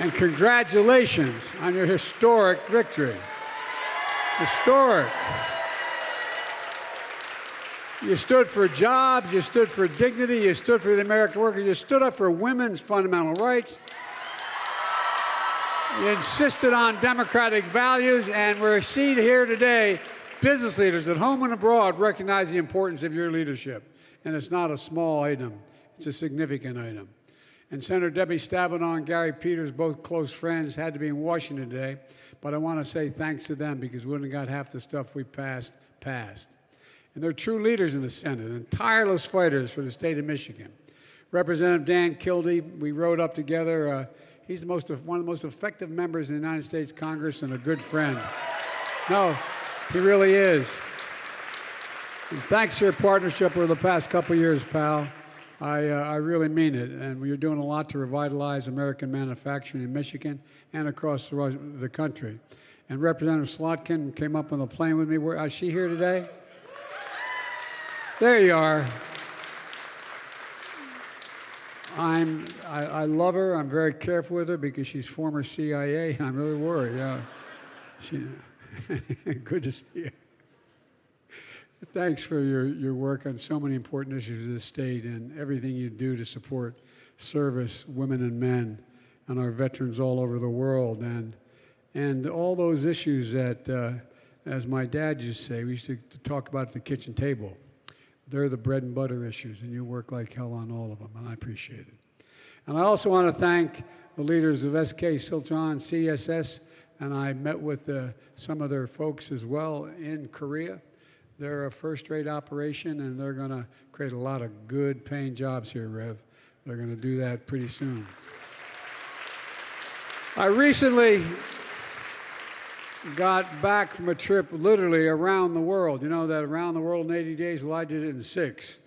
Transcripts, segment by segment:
And congratulations on your historic victory. Historic. You stood for jobs, you stood for dignity, you stood for the American worker, you stood up for women's fundamental rights. You insisted on democratic values, and we're seeing here today business leaders at home and abroad recognize the importance of your leadership. And it's not a small item, it's a significant item. And Senator Debbie Stabenow and Gary Peters, both close friends, had to be in Washington today, but I want to say thanks to them because we wouldn't have got half the stuff we passed. And they're true leaders in the Senate and tireless fighters for the state of Michigan. Representative Dan Kildee, we rode up together. He's one of the most effective members in the United States Congress and a good friend. No, he really is. And thanks for your partnership over the past couple of years, pal. I really mean it, and you're doing a lot to revitalize American manufacturing in Michigan and across the country. And Representative Slotkin came up on the plane with me. Is she here today? There you are. I love her. I'm very careful with her because she's former CIA, and I'm really worried. Good to see you. Thanks for your work on so many important issues of the state and everything you do to support service, women and men, and our veterans all over the world. And all those issues that, as my dad used to say, we used to talk about at the kitchen table. They're the bread and butter issues, and you work like hell on all of them, and I appreciate it. And I also want to thank the leaders of SK Siltron, CSS, and I met with some of their folks as well in Korea. They're a first-rate operation, and they're going to create a lot of good-paying jobs here, Rev. They're going to do that pretty soon. I recently got back from a trip literally around the world. You know that around the world in 80 days? Well, I did it in 6.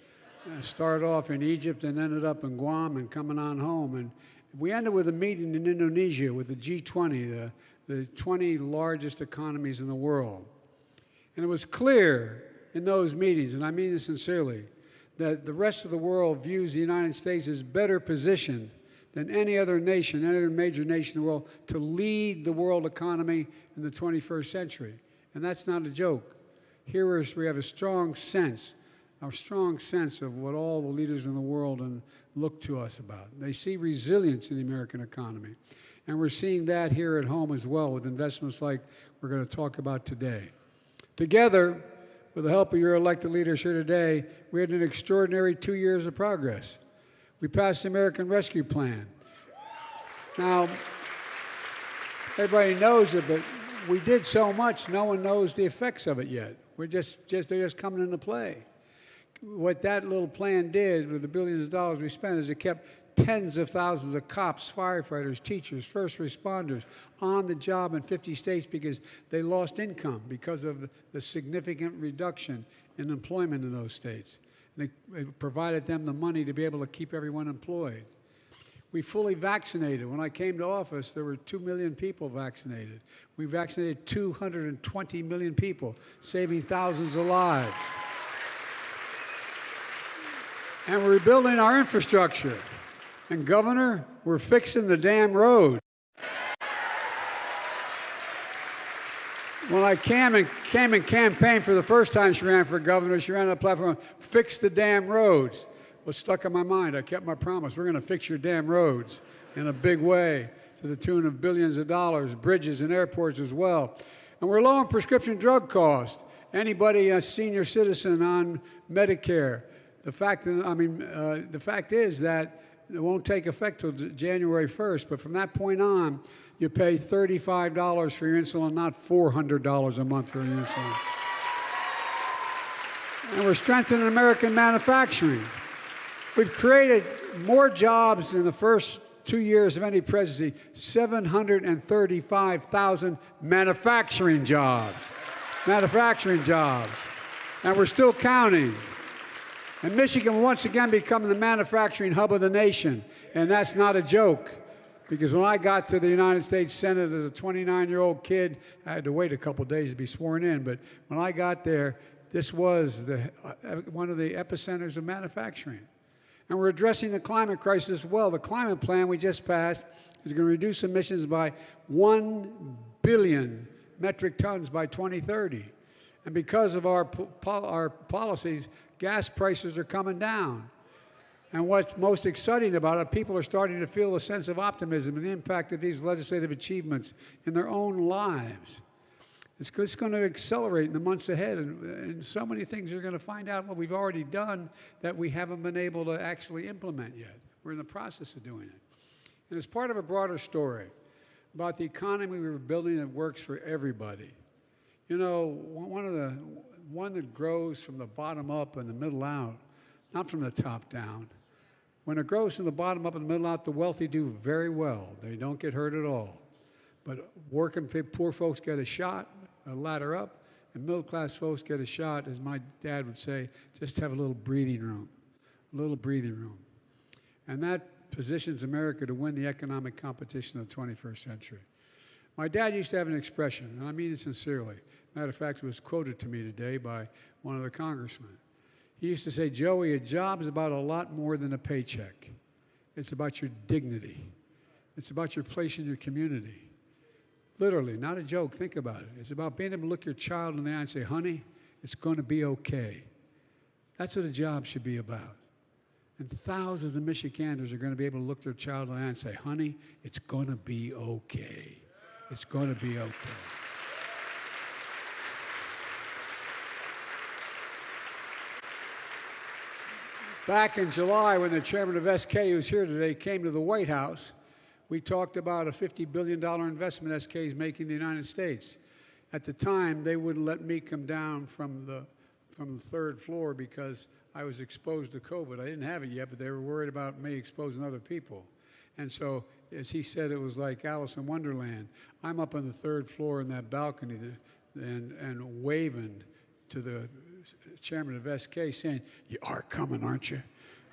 I started off in Egypt and ended up in Guam and coming on home. And we ended with a meeting in Indonesia with the G20, the 20 largest economies in the world. And it was clear in those meetings, and I mean this sincerely, that the rest of the world views the United States as better positioned than any other nation, any other major nation in the world, to lead the world economy in the 21st century. And that's not a joke. Here we have a strong sense of what all the leaders in the world look to us about. They see resilience in the American economy. And we're seeing that here at home as well with investments like we're going to talk about today. Together, with the help of your elected leaders here today, we had an extraordinary 2 years of progress. We passed the American Rescue Plan. Now, everybody knows it, but we did so much, no one knows the effects of it yet. They're just coming into play. What that little plan did with the billions of dollars we spent is it kept tens of thousands of cops, firefighters, teachers, first responders on the job in 50 states because they lost income because of the significant reduction in employment in those states. And it provided them the money to be able to keep everyone employed. We fully vaccinated. When I came to office, there were 2 million people vaccinated. We vaccinated 220 million people, saving thousands of lives. And we're rebuilding our infrastructure. And Governor, we're fixing the damn road. When I came and campaigned for the first time she ran for governor, she ran on the platform, fix the damn roads. Was stuck in my mind. I kept my promise. We're going to fix your damn roads in a big way to the tune of billions of dollars, bridges and airports as well. And we're low on prescription drug costs. Anybody, a senior citizen on Medicare, the fact is that it won't take effect till January 1st, but from that point on, you pay $35 for your insulin, not $400 a month for your insulin. And we're strengthening American manufacturing. We've created more jobs in the first 2 years of any presidency, 735,000 manufacturing jobs. And we're still counting. And Michigan will once again become the manufacturing hub of the nation. And that's not a joke. Because when I got to the United States Senate as a 29-year-old kid, I had to wait a couple days to be sworn in. But when I got there, this was one of the epicenters of manufacturing. And we're addressing the climate crisis as well. The climate plan we just passed is going to reduce emissions by 1 billion metric tons by 2030. And because of our policies, gas prices are coming down. And what's most exciting about it, people are starting to feel a sense of optimism and the impact of these legislative achievements in their own lives. It's going to accelerate in the months ahead, and so many things are going to find out what we've already done that we haven't been able to actually implement yet. We're in the process of doing it. And it's part of a broader story about the economy we were building that works for everybody. You know, one that grows from the bottom up and the middle out, not from the top down. When it grows from the bottom up and the middle out, the wealthy do very well. They don't get hurt at all. But working poor folks get a shot, a ladder up, and middle-class folks get a shot, as my dad would say, just have a little breathing room, a little breathing room. And that positions America to win the economic competition of the 21st century. My dad used to have an expression, and I mean it sincerely. Matter of fact, it was quoted to me today by one of the congressmen. He used to say, Joey, a job is about a lot more than a paycheck. It's about your dignity. It's about your place in your community. Literally, not a joke, think about it. It's about being able to look your child in the eye and say, honey, it's going to be okay. That's what a job should be about. And thousands of Michiganders are going to be able to look their child in the eye and say, honey, it's going to be okay. It's going to be okay. Back in July, when the chairman of SK, who's here today, came to the White House, we talked about a $50 billion investment SK is making in the United States. At the time, they wouldn't let me come down from the third floor because I was exposed to COVID. I didn't have it yet, but they were worried about me exposing other people. And so, as he said, it was like Alice in Wonderland. I'm up on the third floor in that balcony and waving to the chairman of SK saying, you are coming, aren't you?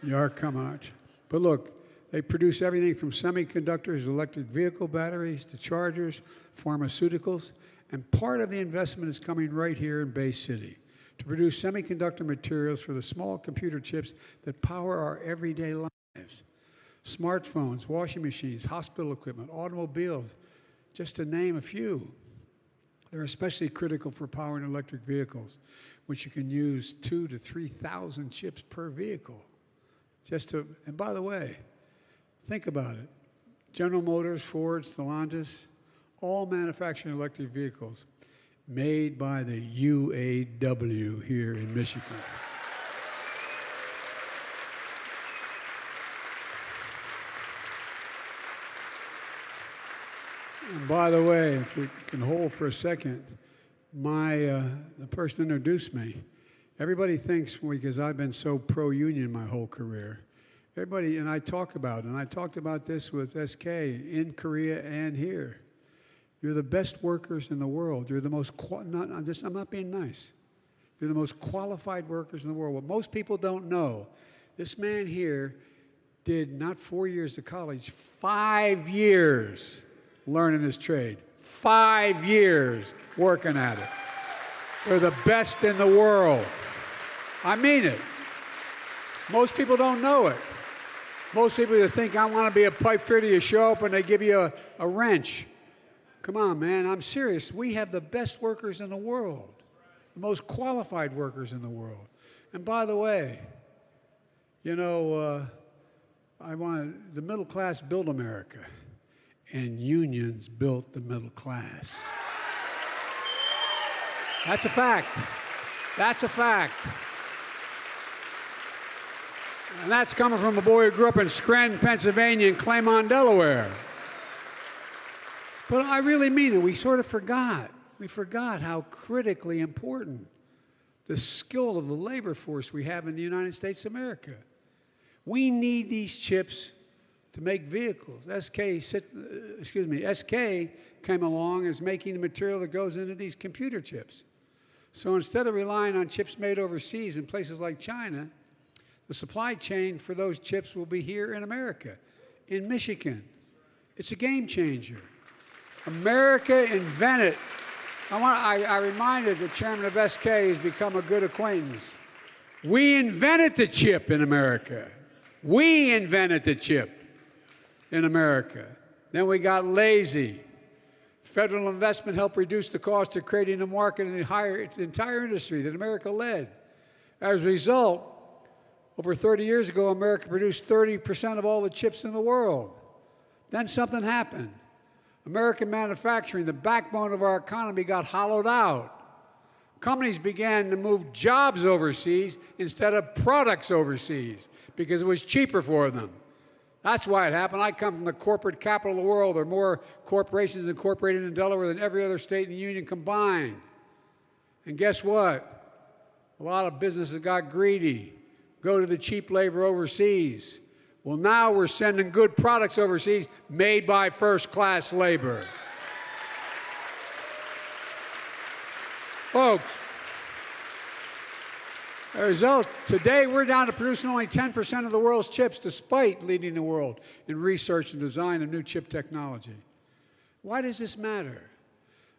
You are coming, aren't you? But look, they produce everything from semiconductors, electric vehicle batteries, to chargers, pharmaceuticals, and part of the investment is coming right here in Bay City to produce semiconductor materials for the small computer chips that power our everyday lives. Smartphones, washing machines, hospital equipment, automobiles, just to name a few. They're especially critical for powering electric vehicles, which you can use 2,000 to 3,000 chips per vehicle. And by the way, think about it. General Motors, Ford, Stellantis, all manufacturing electric vehicles made by the UAW here in Michigan. And by the way, if we can hold for a second, the person introduced me. Everybody thinks, because I've been so pro-union my whole career, and I talked about this with SK in Korea and here. You're the best workers in the world. You're the most, I'm not being nice. You're the most qualified workers in the world. What most people don't know, this man here did not 4 years of college, 5 years learning his trade. 5 years working at it. They're the best in the world. I mean it. Most people don't know it. Most people that think, I want to be a pipe fitter, you show up and they give you a wrench. Come on, man, I'm serious. We have the best workers in the world, the most qualified workers in the world. And by the way, you know, the middle class built America, and unions built the middle class. That's a fact. That's a fact. And that's coming from a boy who grew up in Scranton, Pennsylvania, and Claymont, Delaware. But I really mean it. We sort of forgot. We forgot how critically important the skill of the labor force we have in the United States of America. We need these chips to make vehicles. SK came along as making the material that goes into these computer chips. So instead of relying on chips made overseas in places like China, the supply chain for those chips will be here in America, in Michigan. It's a game changer. America invented. I reminded the chairman of SK, who's become a good acquaintance. We invented the chip in America. We invented the chip in America. Then we got lazy. Federal investment helped reduce the cost of creating a market in the entire industry that America led. As a result, over 30 years ago, America produced 30% of all the chips in the world. Then something happened. American manufacturing, the backbone of our economy, got hollowed out. Companies began to move jobs overseas instead of products overseas because it was cheaper for them. That's why it happened. I come from the corporate capital of the world. There are more corporations incorporated in Delaware than every other state in the union combined. And guess what? A lot of businesses got greedy, go to the cheap labor overseas. Well, now we're sending good products overseas made by first-class labor. Folks, as a result, today we're down to producing only 10% of the world's chips, despite leading the world in research and design of new chip technology. Why does this matter?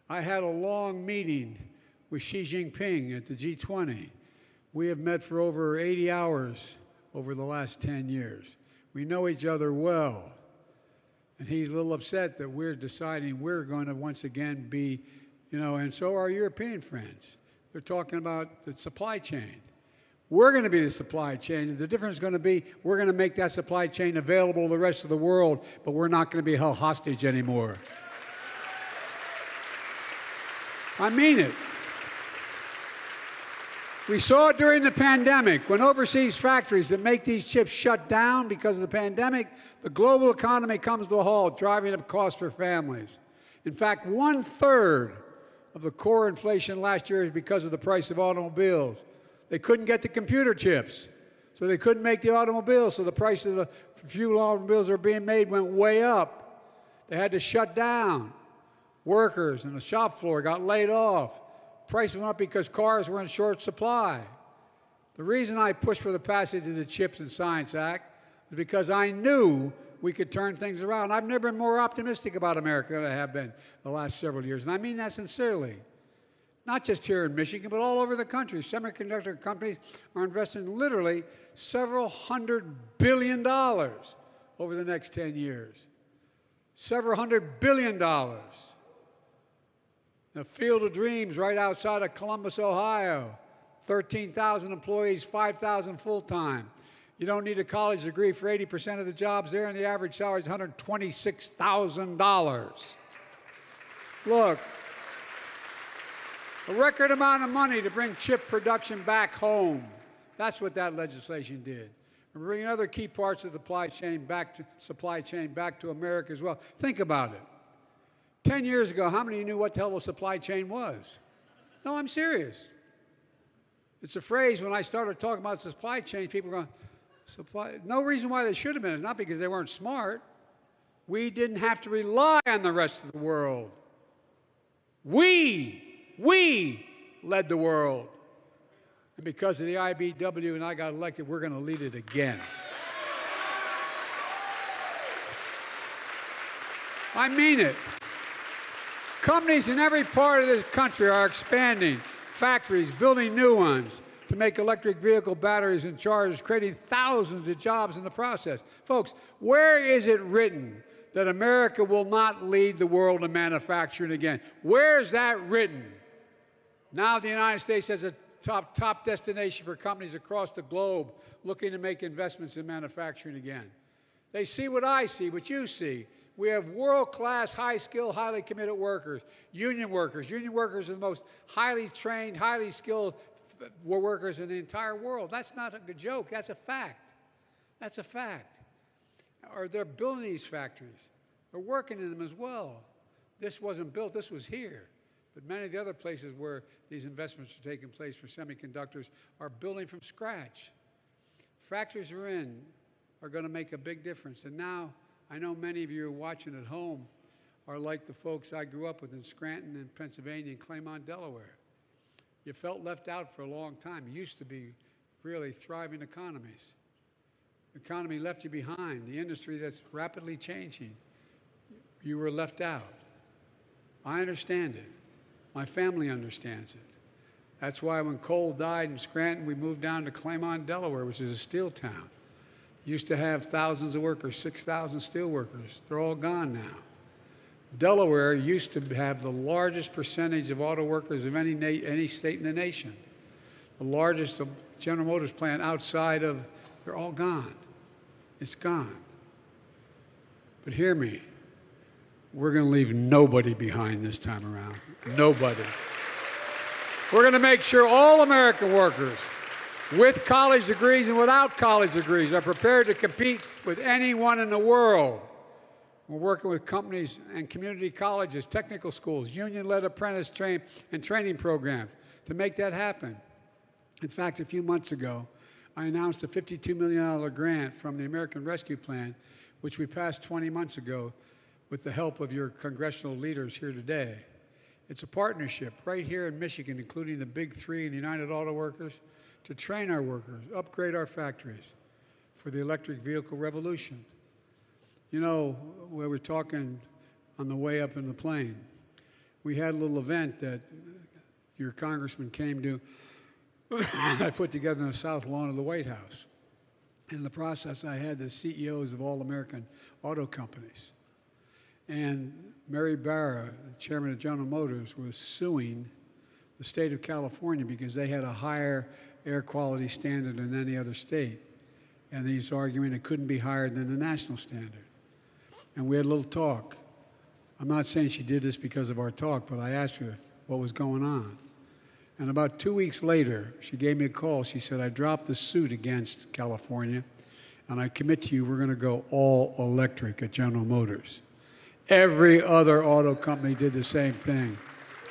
I had a long meeting with Xi Jinping at the G20. We have met for over 80 hours over the last 10 years. We know each other well. And he's a little upset that we're deciding we're going to once again be, and so are European friends. They're talking about the supply chain. We're going to be the supply chain. And the difference is going to be we're going to make that supply chain available to the rest of the world, but we're not going to be held hostage anymore. I mean it. We saw it during the pandemic. When overseas factories that make these chips shut down because of the pandemic, the global economy comes to a halt, driving up costs for families. In fact, 1/3 of the core inflation last year is because of the price of automobiles. They couldn't get the computer chips, so they couldn't make the automobiles, so the price of the few automobiles that are being made went way up. They had to shut down. Workers on the shop floor got laid off. Prices went up because cars were in short supply. The reason I pushed for the passage of the Chips and Science Act is because I knew we could turn things around. I've never been more optimistic about America than I have been the last several years, and I mean that sincerely. Not just here in Michigan, but all over the country. Semiconductor companies are investing literally several $100 billion over the next 10 years. Several $100 billion. The Field of Dreams right outside of Columbus, Ohio. 13,000 employees, 5,000 full-time. You don't need a college degree for 80% of the jobs there, and the average salary is $126,000. Look, a record amount of money to bring chip production back home. That's what that legislation did. We're bringing other key parts of the supply chain back to America as well. Think about it. 10 years ago, how many of you knew what the hell a supply chain was? No, I'm serious. It's a phrase when I started talking about supply chain, people were going, supply. No reason why they should have been. It's not because they weren't smart. We didn't have to rely on the rest of the world. We led the world. And because of the IBW and I got elected, we're going to lead it again. I mean it. Companies in every part of this country are expanding factories, building new ones to make electric vehicle batteries and chargers, creating thousands of jobs in the process. Folks, where is it written that America will not lead the world in manufacturing again? Where is that written? Now the United States has a top destination for companies across the globe looking to make investments in manufacturing again. They see what I see, what you see. We have world-class, high-skilled, highly committed workers, union workers. Union workers are the most highly trained, highly skilled workers in the entire world. That's not a good joke. That's a fact. That's a fact. Or they're building these factories. They're working in them as well. This wasn't built. This was here. But many of the other places where these investments are taking place for semiconductors are building from scratch. Factories we're in are going to make a big difference. And now, I know many of you watching at home are like the folks I grew up with in Scranton and Pennsylvania and Claymont, Delaware. You felt left out for a long time. It used to be really thriving economies. The economy left you behind. The industry that's rapidly changing, you were left out. I understand it. My family understands it. That's why when Cole died in Scranton, we moved down to Claymont, Delaware, which is a steel town. Used to have thousands of workers, 6,000 steel workers. They're all gone now. Delaware used to have the largest percentage of auto workers of any state in the nation. The largest General Motors plant outside of, they're all gone. It's gone. But hear me, we're going to leave nobody behind this time around. Nobody. We're going to make sure all American workers, with college degrees and without college degrees, are prepared to compete with anyone in the world. We're working with companies and community colleges, technical schools, union-led apprentice training programs to make that happen. In fact, a few months ago, I announced a $52 million grant from the American Rescue Plan, which we passed 20 months ago with the help of your congressional leaders here today. It's a partnership right here in Michigan, including the Big Three and the United Auto Workers, to train our workers, upgrade our factories for the electric vehicle revolution. You know, we were talking on the way up in the plane. We had a little event that your congressman came to. I put together in the South Lawn of the White House. In the process, I had the CEOs of all American auto companies. And Mary Barra, the chairman of General Motors, was suing the state of California because they had a higher air quality standard than any other state. And he's arguing it couldn't be higher than the national standard. And we had a little talk. I'm not saying she did this because of our talk, but I asked her what was going on. And about 2 weeks later, she gave me a call. She said, I dropped the suit against California, and I commit to you we're going to go all electric at General Motors. Every other auto company did the same thing.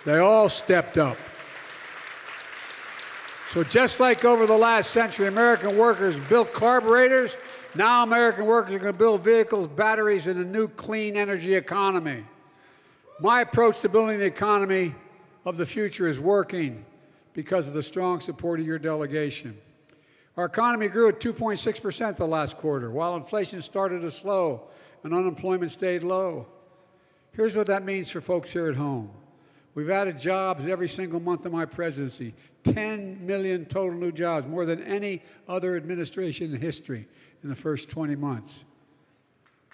They all stepped up. So just like over the last century, American workers built carburetors, now American workers are going to build vehicles, batteries, and a new clean energy economy. My approach to building the economy of the future is working because of the strong support of your delegation. Our economy grew at 2.6% the last quarter, while inflation started to slow and unemployment stayed low. Here's what that means for folks here at home. We've added jobs every single month of my presidency, 10 million total new jobs, more than any other administration in history in the first 20 months.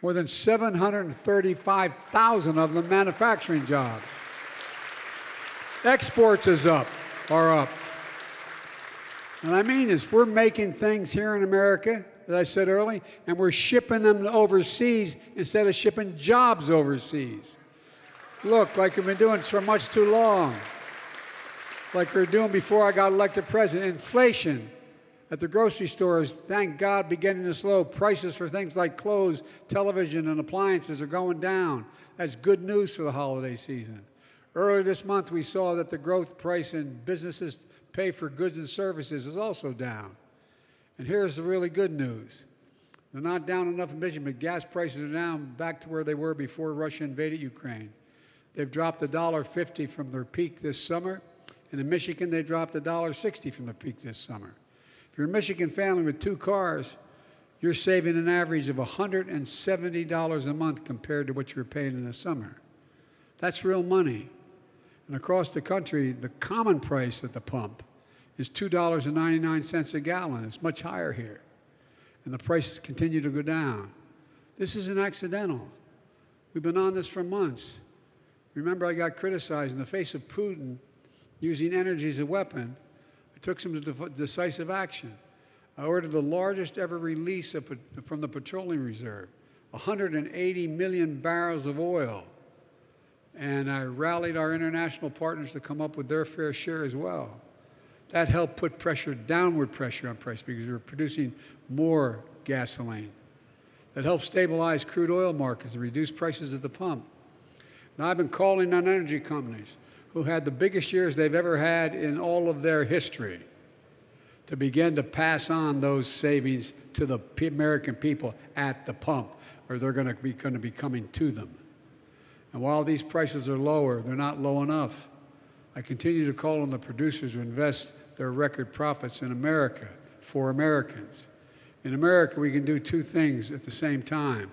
More than 735,000 of them manufacturing jobs. Exports are up. And I mean this, we're making things here in America, as I said earlier, and we're shipping them overseas instead of shipping jobs overseas. Look, like we've been doing for much too long. Like we were doing before I got elected president. Inflation at the grocery stores, thank God, beginning to slow. Prices for things like clothes, television, and appliances are going down. That's good news for the holiday season. Earlier this month, we saw that the growth price in businesses pay for goods and services is also down. And here's the really good news. They're not down enough in Michigan, but gas prices are down back to where they were before Russia invaded Ukraine. They've dropped $1.50 from their peak this summer. And in Michigan, they dropped $1.60 from the peak this summer. If you're a Michigan family with 2 cars, you're saving an average of $170 a month compared to what you were paying in the summer. That's real money. And across the country, the common price at the pump is $2.99 a gallon. It's much higher here. And the prices continue to go down. This isn't accidental. We've been on this for months. Remember, I got criticized in the face of Putin using energy as a weapon. I took some decisive action. I ordered the largest ever release from the petroleum reserve, 180 million barrels of oil. And I rallied our international partners to come up with their fair share as well. That helped put downward pressure on price because we were producing more gasoline. That helped stabilize crude oil markets and reduce prices at the pump. Now, I've been calling on energy companies who had the biggest years they've ever had in all of their history to begin to pass on those savings to the American people at the pump, or they're going to be coming to them. And while these prices are lower, they're not low enough. I continue to call on the producers to invest their record profits in America for Americans. In America, we can do 2 things at the same time.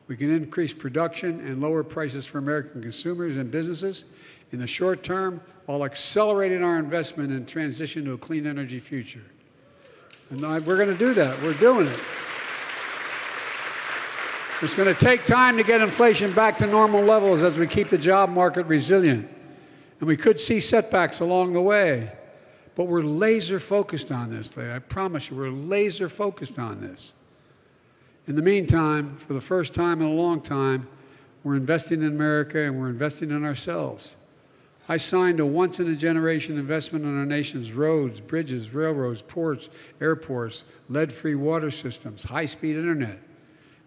We can increase production and lower prices for American consumers and businesses in the short term while accelerating our investment and transition to a clean energy future. And we're going to do that. We're doing it. It's going to take time to get inflation back to normal levels as we keep the job market resilient. And we could see setbacks along the way. But we're laser focused on this, I promise you, we're laser focused on this. In the meantime, for the first time in a long time, we're investing in America and we're investing in ourselves. I signed a once-in-a-generation investment in our nation's roads, bridges, railroads, ports, airports, lead-free water systems, high-speed internet,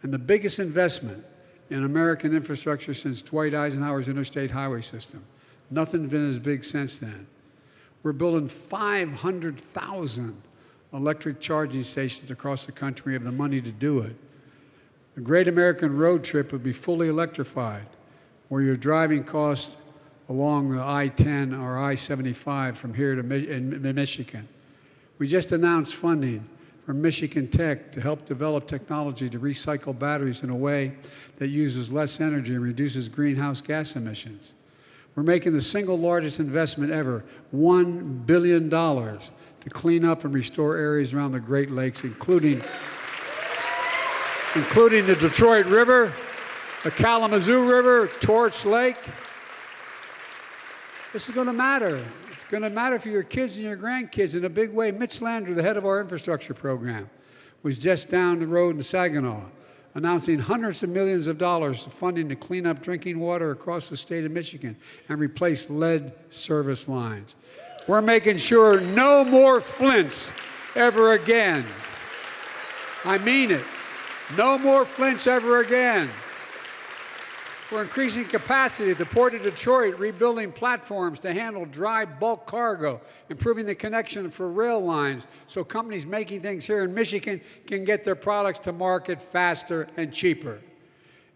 and the biggest investment in American infrastructure since Dwight Eisenhower's interstate highway system. Nothing's been as big since then. We're building 500,000 electric charging stations across the country. We have the money to do it. The Great American Road Trip would be fully electrified, where your driving costs along the I-10 or I-75 from here to Michigan. We just announced funding from Michigan Tech to help develop technology to recycle batteries in a way that uses less energy and reduces greenhouse gas emissions. We're making the single largest investment ever, $1 billion, to clean up and restore areas around the Great Lakes, including the Detroit River, the Kalamazoo River, Torch Lake. This is going to matter. It's going to matter for your kids and your grandkids in a big way. Mitch Landrieu, the head of our infrastructure program, was just down the road in Saginaw, announcing hundreds of millions of dollars of funding to clean up drinking water across the state of Michigan and replace lead service lines. We're making sure no more Flints ever again. I mean it. No more Flints ever again. We're increasing capacity at the Port of Detroit, rebuilding platforms to handle dry bulk cargo, improving the connection for rail lines so companies making things here in Michigan can get their products to market faster and cheaper.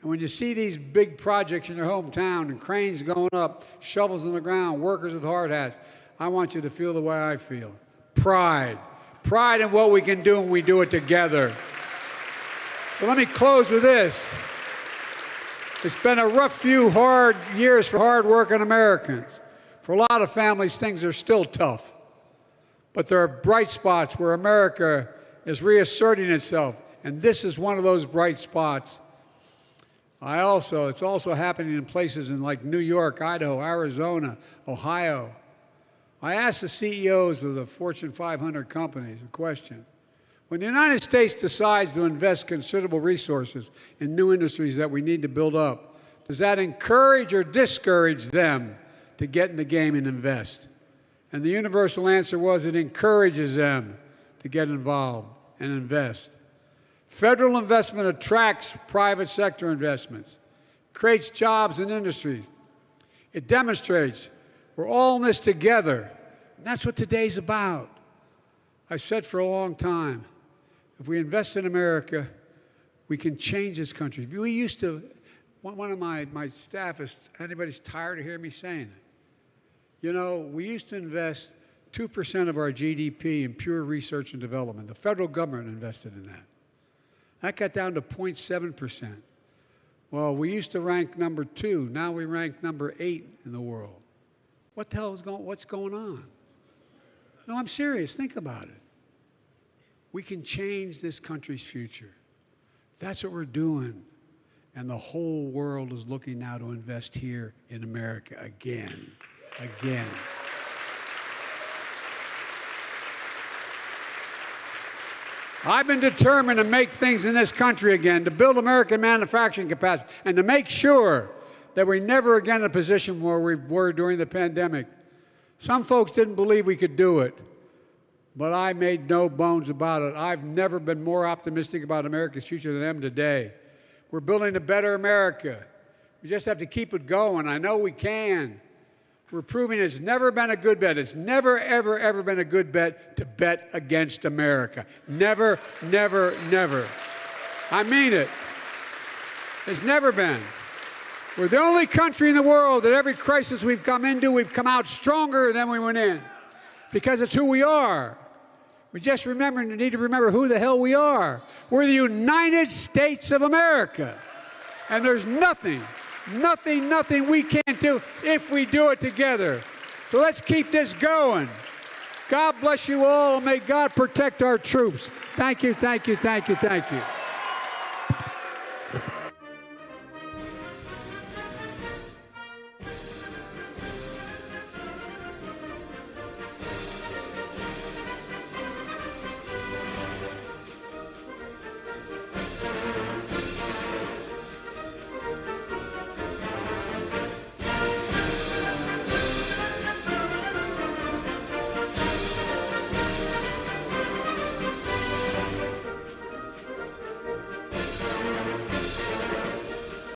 And when you see these big projects in your hometown and cranes going up, shovels in the ground, workers with hard hats, I want you to feel the way I feel. Pride. Pride in what we can do when we do it together. So let me close with this. It's been a rough few hard years for hard-working Americans. For a lot of families, things are still tough. But there are bright spots where America is reasserting itself, and this is one of those bright spots. It's also happening in places in like New York, Idaho, Arizona, Ohio. I asked the CEOs of the Fortune 500 companies a question. When the United States decides to invest considerable resources in new industries that we need to build up, does that encourage or discourage them to get in the game and invest? And the universal answer was it encourages them to get involved and invest. Federal investment attracts private sector investments, creates jobs and industries. It demonstrates we're all in this together. And that's what today's about. I've said for a long time, if we invest in America, we can change this country. We used to, one of my staff, anybody's tired of hearing me saying it. You know, we used to invest 2% of our GDP in pure research and development. The federal government invested in that. That got down to 0.7%. Well, we used to rank number 2. Now we rank number 8 in the world. What the hell is what's going on? No, I'm serious. Think about it. We can change this country's future. That's what we're doing. And the whole world is looking now to invest here in America again. Again. I've been determined to make things in this country again, to build American manufacturing capacity, and to make sure that we're never again in a position where we were during the pandemic. Some folks didn't believe we could do it. But I made no bones about it. I've never been more optimistic about America's future than I am today. We're building a better America. We just have to keep it going. I know we can. We're proving it's never been a good bet. It's never, ever, ever been a good bet to bet against America. Never, never, never. I mean it. It's never been. We're the only country in the world that every crisis we've come into, we've come out stronger than we went in. Because it's who we are. We just need to remember who the hell we are. We're the United States of America. And there's nothing we can't do if we do it together. So let's keep this going. God bless you all, and may God protect our troops. Thank you, thank you, thank you, thank you.